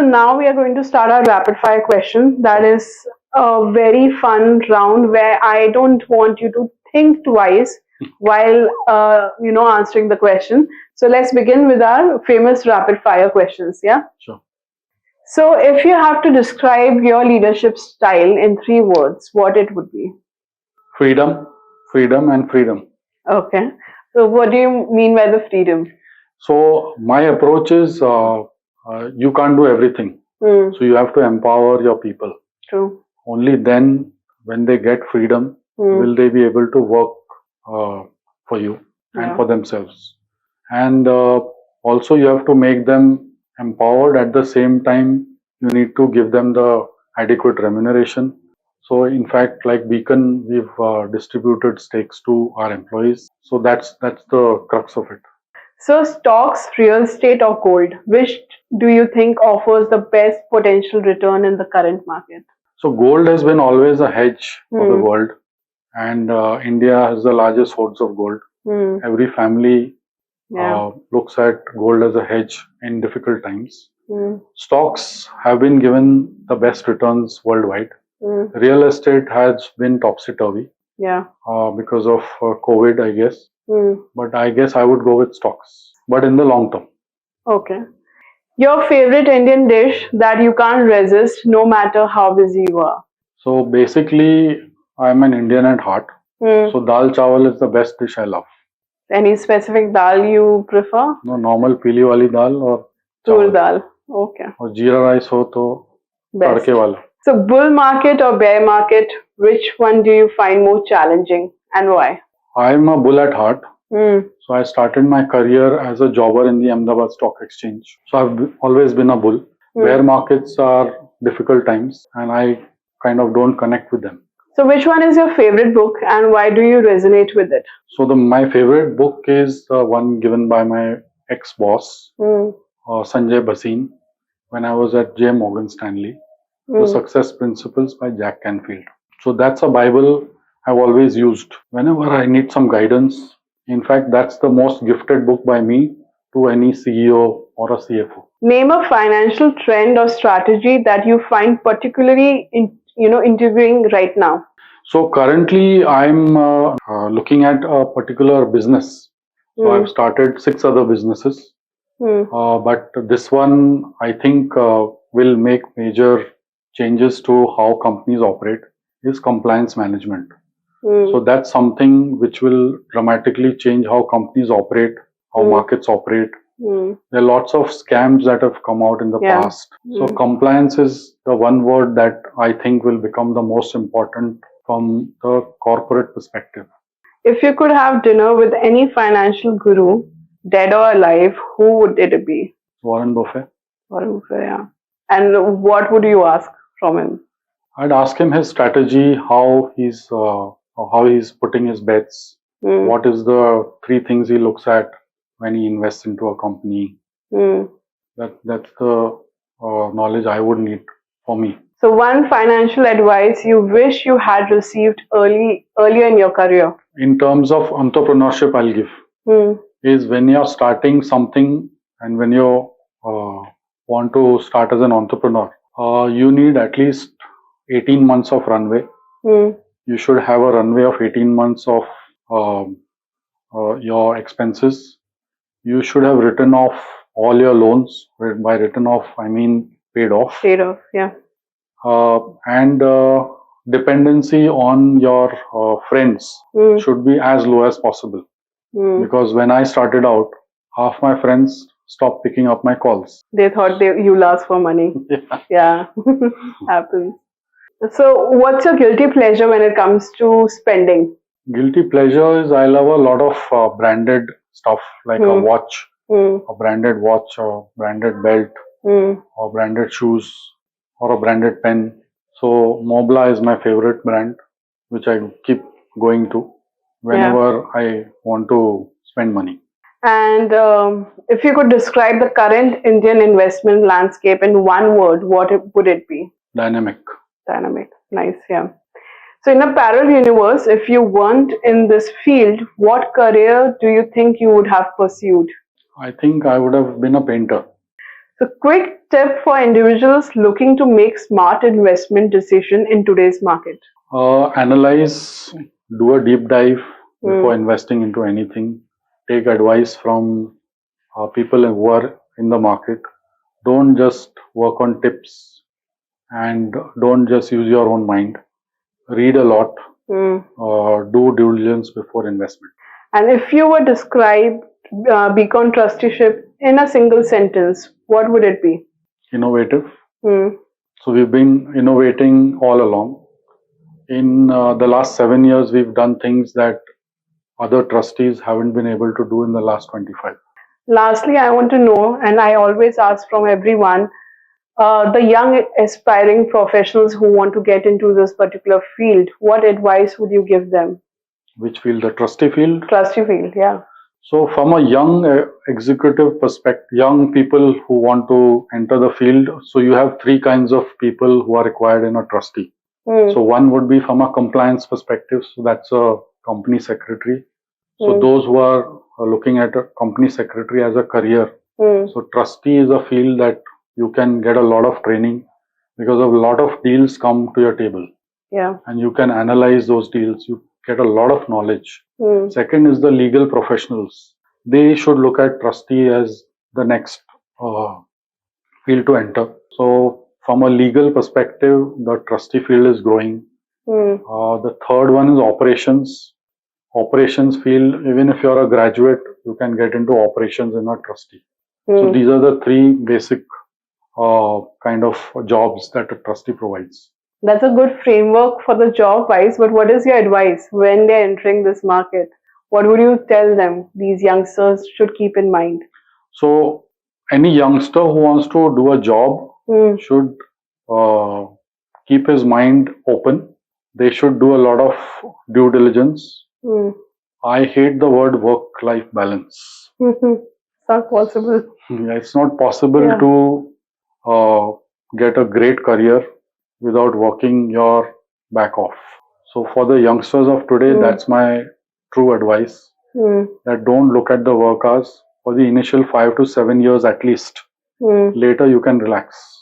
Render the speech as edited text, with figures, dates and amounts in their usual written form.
now we are going to start our rapid fire question. That is a very fun round where I don't want you to think twice while answering the question. So let's begin with our famous rapid fire questions. Yeah. Sure. So if you have to describe your leadership style in 3 words, what it would be? Freedom, freedom, and freedom. Okay. So what do you mean by the freedom? So my approach is you can't do everything. So you have to empower your people. True. Only then, when they get freedom, will they be able to work for you and for themselves. And also you have to make them empowered. At the same time, you need to give them the adequate remuneration. So in fact, like Beacon, we've distributed stakes to our employees. So that's the crux of it. So stocks, real estate or gold, which do you think offers the best potential return in the current market? So gold has been always a hedge for the world, and India has the largest hoards of gold. Every family looks at gold as a hedge in difficult times. Stocks have been given the best returns worldwide. Real estate has been topsy-turvy because of COVID, I guess. But I guess I would go with stocks, but in the long term. Okay. Your favorite Indian dish that you can't resist no matter how busy you are? So basically, I'm an Indian at heart. So dal chawal is the best dish I love. Any specific dal you prefer? No, normal pili wali dal or tur dal. Okay. Or jeera rice ho to tadke wala. So bull market or bear market, which one do you find more challenging and why? I'm a bull at heart. So I started my career as a jobber in the Ahmedabad Stock Exchange. So I've always been a bull. Bear markets are difficult times and I kind of don't connect with them. So which one is your favorite book and why do you resonate with it? So my favorite book is the one given by my ex-boss, Sanjay Bhasin, when I was at J. Morgan Stanley, The Success Principles by Jack Canfield. So that's a Bible I've always used whenever I need some guidance. In fact, that's the most gifted book by me to any CEO or a CFO. Name a financial trend or strategy that you find particularly interviewing right now. So currently, I'm looking at a particular business. So I've started 6 other businesses, but this one I think will make major changes to how companies operate. Is compliance management. So that's something which will dramatically change how companies operate, how markets operate. There are lots of scams that have come out in the past. So compliance is the one word that I think will become the most important from the corporate perspective. If you could have dinner with any financial guru, dead or alive, who would it be? Warren Buffett. Warren Buffett, yeah. And what would you ask from him? I'd ask him his strategy, how he's putting his bets. What is the 3 things he looks at when he invests into a company? That's the knowledge I would need for me. So one financial advice you wish you had received earlier in your career? In terms of entrepreneurship, I'll give is when you're starting something and when you want to start as an entrepreneur, you need at least 18 months of runway. You should have a runway of 18 months of your expenses. You should have written off all your loans. By written off, I mean paid off. Paid off, yeah. And dependency on your friends should be as low as possible. Because when I started out, half my friends stopped picking up my calls. They thought you'll ask for money. Yeah. Happens. So what's your guilty pleasure when it comes to spending? Guilty pleasure is I love a lot of branded stuff like a watch, a branded watch, or branded belt, or branded shoes, or a branded pen. So Mobla is my favorite brand, which I keep going to whenever I want to spend money. And if you could describe the current Indian investment landscape in one word, what would it be? Dynamic. Dynamic. Nice, yeah. So in a parallel universe, if you weren't in this field, what career do you think you would have pursued? I think I would have been a painter. So, quick tip for individuals looking to make smart investment decision in today's market. Analyze, do a deep dive before Hmm. investing into anything. Take advice from people who are in the market. Don't just work on tips and don't just use your own mind. Read a lot, Hmm. do due diligence before investment. And if you were describe Beacon Trusteeship in a single sentence, what would it be? Innovative. Hmm. So we've been innovating all along. In the last 7 years, we've done things that other trustees haven't been able to do in the last 25. Lastly, I want to know, and I always ask from everyone, the young aspiring professionals who want to get into this particular field, what advice would you give them? Which field? The trustee field. Trustee field, yeah. So, from a young executive perspective, young people who want to enter the field, so you have three kinds of people who are required in a trustee. So, one would be from a compliance perspective, so that's a company secretary. So, those who are looking at a company secretary as a career, so trustee is a field that you can get a lot of training because a lot of deals come to your table. Yeah. And you can analyze those deals. You get a lot of knowledge. Second is the legal professionals. They should look at trustee as the next field to enter. So, from a legal perspective, the trustee field is growing. The third one is operations. Operations field, even if you're a graduate, you can get into operations in a trustee. So, these are the three basic kind of jobs that a trustee provides. That's a good framework for the job wise, but what is your advice when they're entering this market? What would you tell them these youngsters should keep in mind? So, any youngster who wants to do a job should keep his mind open. They should do a lot of due diligence. I hate the word work-life balance. It's not possible. It's not possible to get a great career without working your back off. So for the youngsters of today, that's my true advice. That don't look at the work hours for the initial 5 to 7 years at least. Later you can relax.